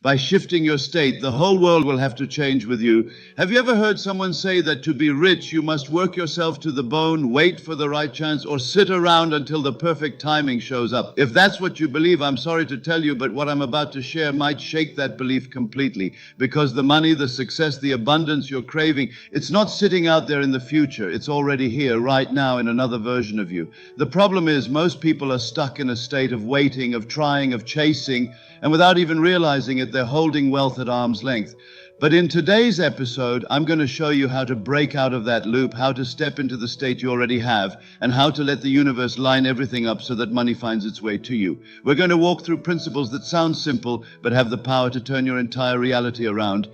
By shifting your state, the whole world will have to change with you. Have you ever heard someone say that to be rich, you must work yourself to the bone, wait for the right chance, or sit around until the perfect timing shows up? If that's what you believe, I'm sorry to tell you, but what I'm about to share might shake that belief completely. Because the money, the success, the abundance you're craving, it's not sitting out there in the future. It's already here, right now, in another version of you. The problem is most people are stuck in a state of waiting, of trying, of chasing, and without even realizing it, they're holding wealth at arm's length. But in today's episode, I'm going to show you how to break out of that loop, how to step into the state you already have, and how to let the universe line everything up so that money finds its way to you. We're going to walk through principles that sound simple, but have the power to turn your entire reality around.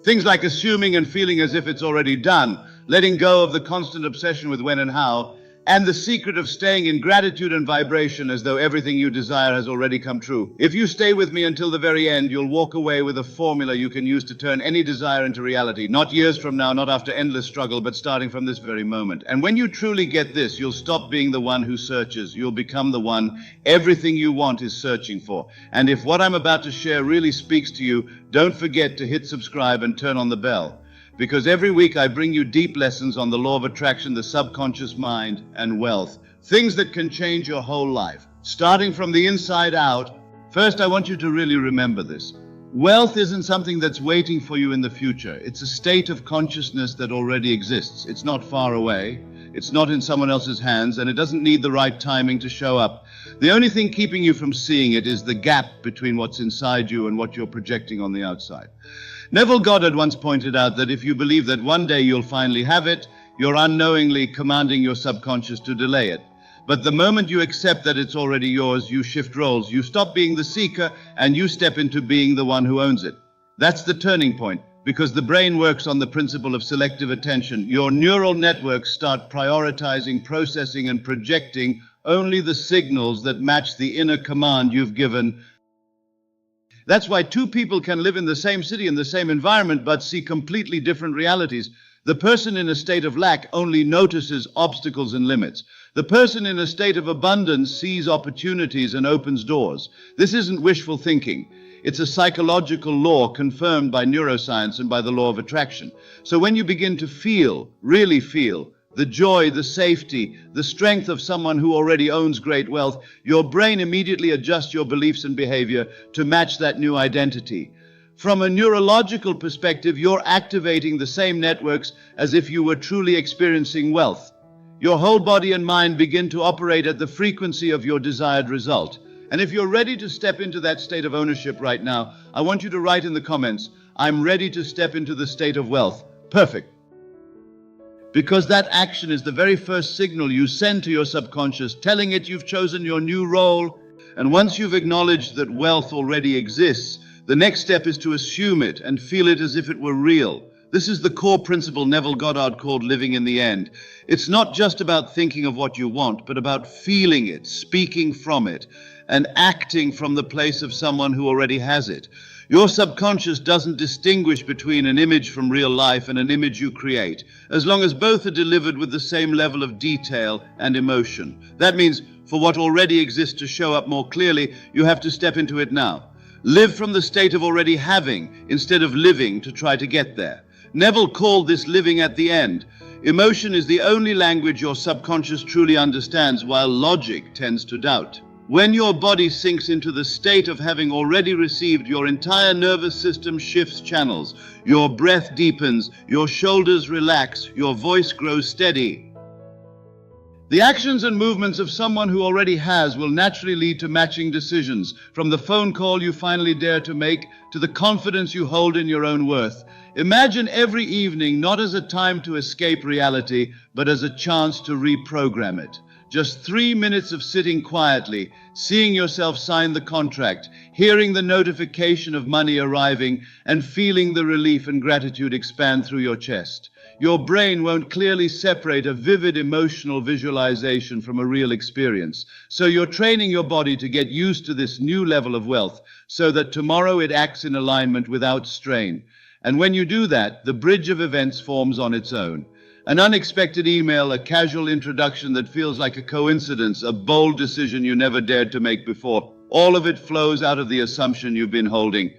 Things like assuming and feeling as if it's already done, letting go of the constant obsession with when and how, and the secret of staying in gratitude and vibration as though everything you desire has already come true. If you stay with me until the very end, you'll walk away with a formula you can use to turn any desire into reality. Not years from now, not after endless struggle, but starting from this very moment. And when you truly get this, you'll stop being the one who searches. You'll become the one everything you want is searching for. And if what I'm about to share really speaks to you, don't forget to hit subscribe and turn on the bell. Because every week I bring you deep lessons on the law of attraction, the subconscious mind, and wealth. Things that can change your whole life, starting from the inside out. First, I want you to really remember this. Wealth isn't something that's waiting for you in the future. It's a state of consciousness that already exists. It's not far away. It's not in someone else's hands, and it doesn't need the right timing to show up. The only thing keeping you from seeing it is the gap between what's inside you and what you're projecting on the outside. Neville Goddard once pointed out that if you believe that one day you'll finally have it, you're unknowingly commanding your subconscious to delay it. But the moment you accept that it's already yours, you shift roles. You stop being the seeker and you step into being the one who owns it. That's the turning point, because the brain works on the principle of selective attention. Your neural networks start prioritizing, processing, and projecting only the signals that match the inner command you've given. That's why two people can live in the same city, in the same environment, but see completely different realities. The person in a state of lack only notices obstacles and limits. The person in a state of abundance sees opportunities and opens doors. This isn't wishful thinking. It's a psychological law confirmed by neuroscience and by the law of attraction. So when you begin to feel, really feel, the joy, the safety, the strength of someone who already owns great wealth, your brain immediately adjusts your beliefs and behavior to match that new identity. From a neurological perspective, you're activating the same networks as if you were truly experiencing wealth. Your whole body and mind begin to operate at the frequency of your desired result. And if you're ready to step into that state of ownership right now, I want you to write in the comments, "I'm ready to step into the state of wealth." Perfect. Because that action is the very first signal you send to your subconscious, telling it you've chosen your new role. And once you've acknowledged that wealth already exists, the next step is to assume it and feel it as if it were real. This is the core principle Neville Goddard called living in the end. It's not just about thinking of what you want, but about feeling it, speaking from it, and acting from the place of someone who already has it. Your subconscious doesn't distinguish between an image from real life and an image you create, as long as both are delivered with the same level of detail and emotion. That means for what already exists to show up more clearly, you have to step into it now. Live from the state of already having instead of living to try to get there. Neville called this living at the end. Emotion is the only language your subconscious truly understands, while logic tends to doubt. When your body sinks into the state of having already received, your entire nervous system shifts channels. Your breath deepens, your shoulders relax, your voice grows steady. The actions and movements of someone who already has will naturally lead to matching decisions, from the phone call you finally dare to make to the confidence you hold in your own worth. Imagine every evening not as a time to escape reality, but as a chance to reprogram it. Just 3 minutes of sitting quietly, seeing yourself sign the contract, hearing the notification of money arriving, and feeling the relief and gratitude expand through your chest. Your brain won't clearly separate a vivid emotional visualization from a real experience. So you're training your body to get used to this new level of wealth, so that tomorrow it acts in alignment without strain. And when you do that, the bridge of events forms on its own. An unexpected email, a casual introduction that feels like a coincidence, a bold decision you never dared to make before. All of it flows out of the assumption you've been holding.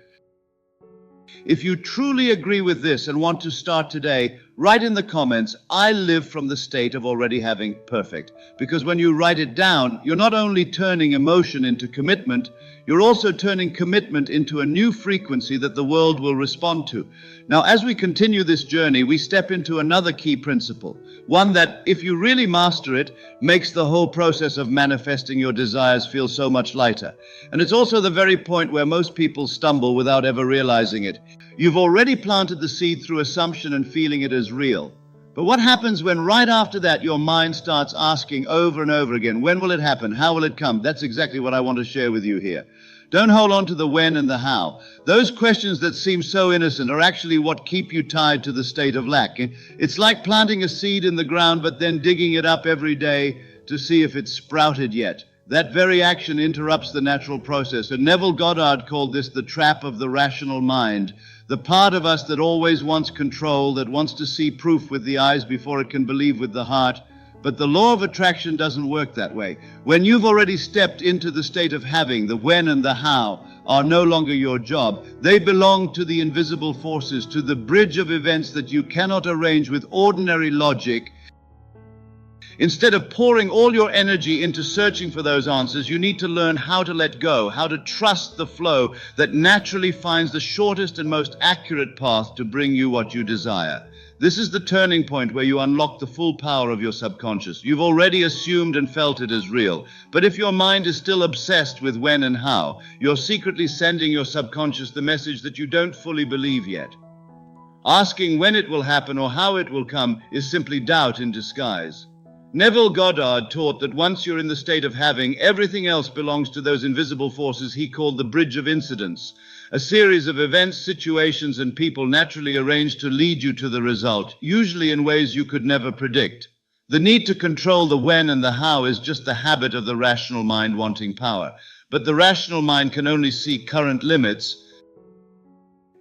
If you truly agree with this and want to start today, write in the comments, "I live from the state of already having perfect." Because when you write it down, you're not only turning emotion into commitment, you're also turning commitment into a new frequency that the world will respond to. Now, as we continue this journey, we step into another key principle, one that, if you really master it, makes the whole process of manifesting your desires feel so much lighter. And it's also the very point where most people stumble without ever realizing it. You've already planted the seed through assumption and feeling it as real. But what happens when right after that your mind starts asking over and over again, when will it happen? How will it come? That's exactly what I want to share with you here. Don't hold on to the when and the how. Those questions that seem so innocent are actually what keep you tied to the state of lack. It's like planting a seed in the ground but then digging it up every day to see if it's sprouted yet. That very action interrupts the natural process. And Neville Goddard called this the trap of the rational mind. The part of us that always wants control, that wants to see proof with the eyes before it can believe with the heart. But the law of attraction doesn't work that way. When you've already stepped into the state of having, the when and the how are no longer your job. They belong to the invisible forces, to the bridge of events that you cannot arrange with ordinary logic. Instead of pouring all your energy into searching for those answers, you need to learn how to let go, how to trust the flow that naturally finds the shortest and most accurate path to bring you what you desire. This is the turning point where you unlock the full power of your subconscious. You've already assumed and felt it as real. But if your mind is still obsessed with when and how, you're secretly sending your subconscious the message that you don't fully believe yet. Asking when it will happen or how it will come is simply doubt in disguise. Neville Goddard taught that once you're in the state of having, everything else belongs to those invisible forces he called the bridge of incidents, a series of events, situations, and people naturally arranged to lead you to the result, usually in ways you could never predict. The need to control the when and the how is just the habit of the rational mind wanting power. But the rational mind can only see current limits.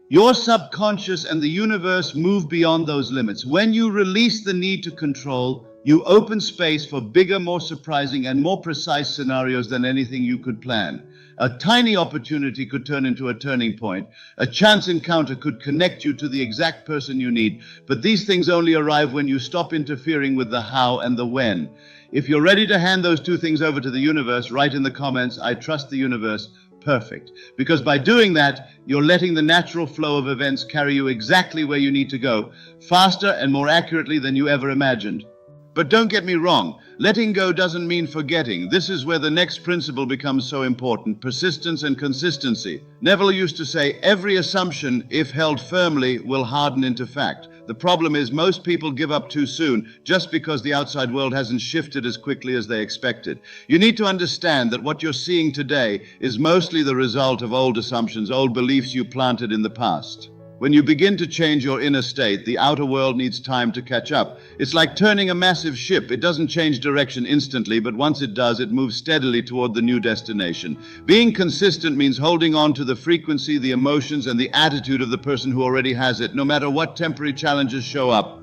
Your subconscious and the universe move beyond those limits. When you release the need to control, you open space for bigger, more surprising, and more precise scenarios than anything you could plan. A tiny opportunity could turn into a turning point. A chance encounter could connect you to the exact person you need. But these things only arrive when you stop interfering with the how and the when. If you're ready to hand those two things over to the universe, write in the comments, "I trust the universe." Perfect. Because by doing that, you're letting the natural flow of events carry you exactly where you need to go, faster and more accurately than you ever imagined. But don't get me wrong, letting go doesn't mean forgetting. This is where the next principle becomes so important, persistence and consistency. Neville used to say, every assumption, if held firmly, will harden into fact. The problem is most people give up too soon just because the outside world hasn't shifted as quickly as they expected. You need to understand that what you're seeing today is mostly the result of old assumptions, old beliefs you planted in the past. When you begin to change your inner state, the outer world needs time to catch up. It's like turning a massive ship. It doesn't change direction instantly, but once it does, it moves steadily toward the new destination. Being consistent means holding on to the frequency, the emotions, and the attitude of the person who already has it, no matter what temporary challenges show up.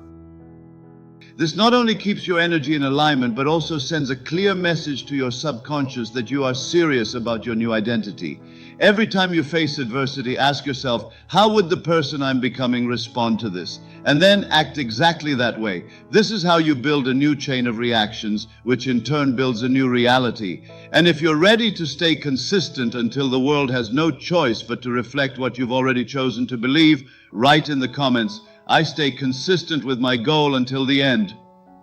This not only keeps your energy in alignment, but also sends a clear message to your subconscious that you are serious about your new identity. Every time you face adversity, ask yourself, how would the person I'm becoming respond to this? And then act exactly that way. This is how you build a new chain of reactions, which in turn builds a new reality. And if you're ready to stay consistent until the world has no choice but to reflect what you've already chosen to believe, write in the comments, "I stay consistent with my goal until the end."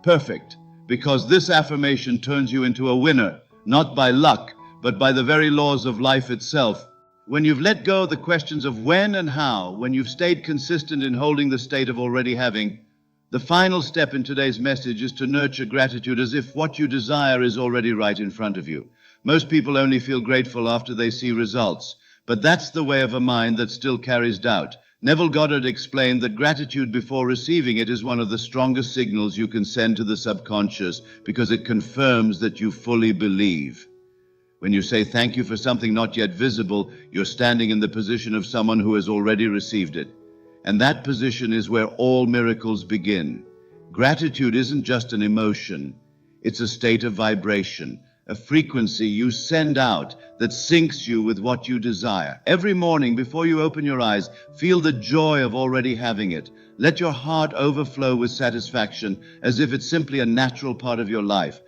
Perfect. Because this affirmation turns you into a winner, not by luck, but by the very laws of life itself. When you've let go of the questions of when and how, when you've stayed consistent in holding the state of already having, the final step in today's message is to nurture gratitude as if what you desire is already right in front of you. Most people only feel grateful after they see results, but that's the way of a mind that still carries doubt. Neville Goddard explained that gratitude before receiving it is one of the strongest signals you can send to the subconscious because it confirms that you fully believe. When you say thank you for something not yet visible, you're standing in the position of someone who has already received it. And that position is where all miracles begin. Gratitude isn't just an emotion, it's a state of vibration. a frequency you send out that syncs you with what you desire. Every morning before you open your eyes, feel the joy of already having it. Let your heart overflow with satisfaction as if it's simply a natural part of your life.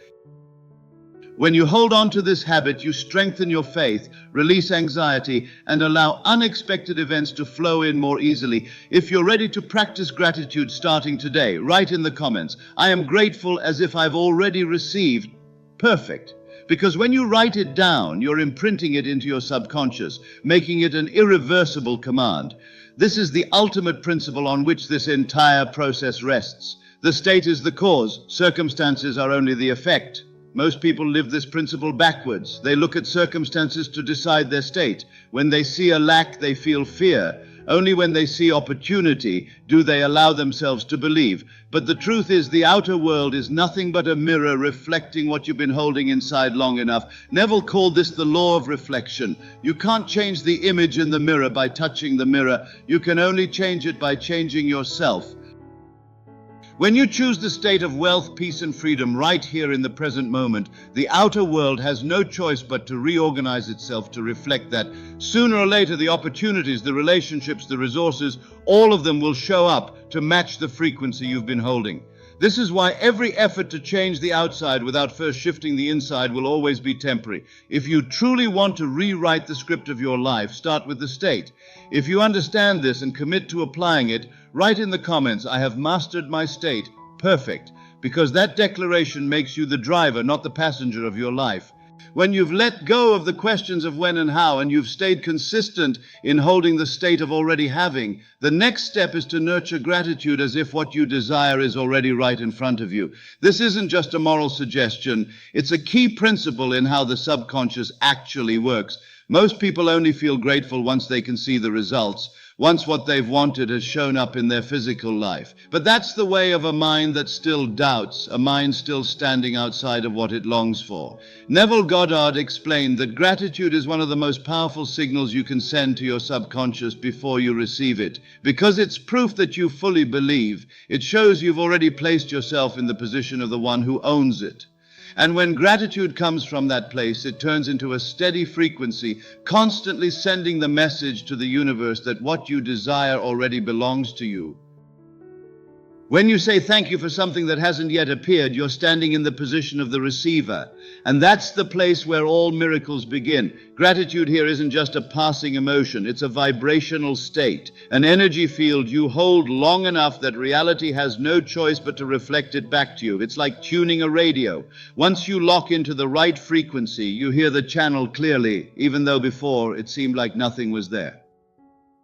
When you hold on to this habit, you strengthen your faith, release anxiety, and allow unexpected events to flow in more easily. If you're ready to practice gratitude starting today, write in the comments, "I am grateful as if I've already received." Perfect. Because when you write it down, you're imprinting it into your subconscious, making it an irreversible command. This is the ultimate principle on which this entire process rests. The state is the cause, circumstances are only the effect. Most people live this principle backwards. They look at circumstances to decide their state. When they see a lack, they feel fear. Only when they see opportunity do they allow themselves to believe. But the truth is, the outer world is nothing but a mirror reflecting what you've been holding inside long enough. Neville called this the law of reflection. You can't change the image in the mirror by touching the mirror. You can only change it by changing yourself. When you choose the state of wealth, peace, and freedom right here in the present moment, the outer world has no choice but to reorganize itself to reflect that. Sooner or later, the opportunities, the relationships, the resources, all of them will show up to match the frequency you've been holding. This is why every effort to change the outside without first shifting the inside will always be temporary. If you truly want to rewrite the script of your life, start with the state. If you understand this and commit to applying it, write in the comments, "I have mastered my state." Perfect. Because that declaration makes you the driver, not the passenger of your life. When you've let go of the questions of when and how, and you've stayed consistent in holding the state of already having, the next step is to nurture gratitude as if what you desire is already right in front of you. This isn't just a moral suggestion. It's a key principle in how the subconscious actually works. Most people only feel grateful once they can see the results, once what they've wanted has shown up in their physical life. But that's the way of a mind that still doubts, a mind still standing outside of what it longs for. Neville Goddard explained that gratitude is one of the most powerful signals you can send to your subconscious before you receive it. Because it's proof that you fully believe. It shows you've already placed yourself in the position of the one who owns it. And when gratitude comes from that place, it turns into a steady frequency, constantly sending the message to the universe that what you desire already belongs to you. When you say thank you for something that hasn't yet appeared, you're standing in the position of the receiver. And that's the place where all miracles begin. Gratitude here isn't just a passing emotion, it's a vibrational state, an energy field you hold long enough that reality has no choice but to reflect it back to you. It's like tuning a radio. Once you lock into the right frequency, you hear the channel clearly, even though before it seemed like nothing was there.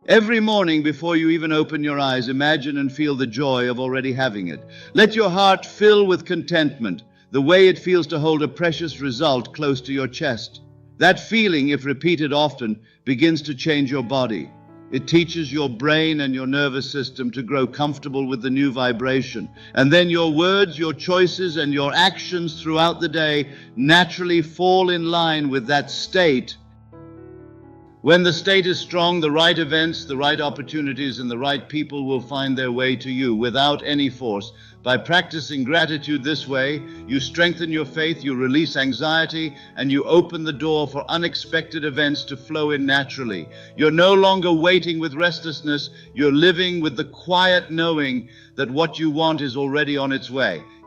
Every morning before you even open your eyes, imagine and feel the joy of already having it. Let your heart fill with contentment, the way it feels to hold a precious result close to your chest. That feeling, if repeated often, begins to change your body. It teaches your brain and your nervous system to grow comfortable with the new vibration. And then your words, your choices, and your actions throughout the day naturally fall in line with that state. When the state is strong, the right events, the right opportunities, and the right people will find their way to you without any force. By practicing gratitude this way, you strengthen your faith, you release anxiety, and you open the door for unexpected events to flow in naturally. You're no longer waiting with restlessness, you're living with the quiet knowing that what you want is already on its way.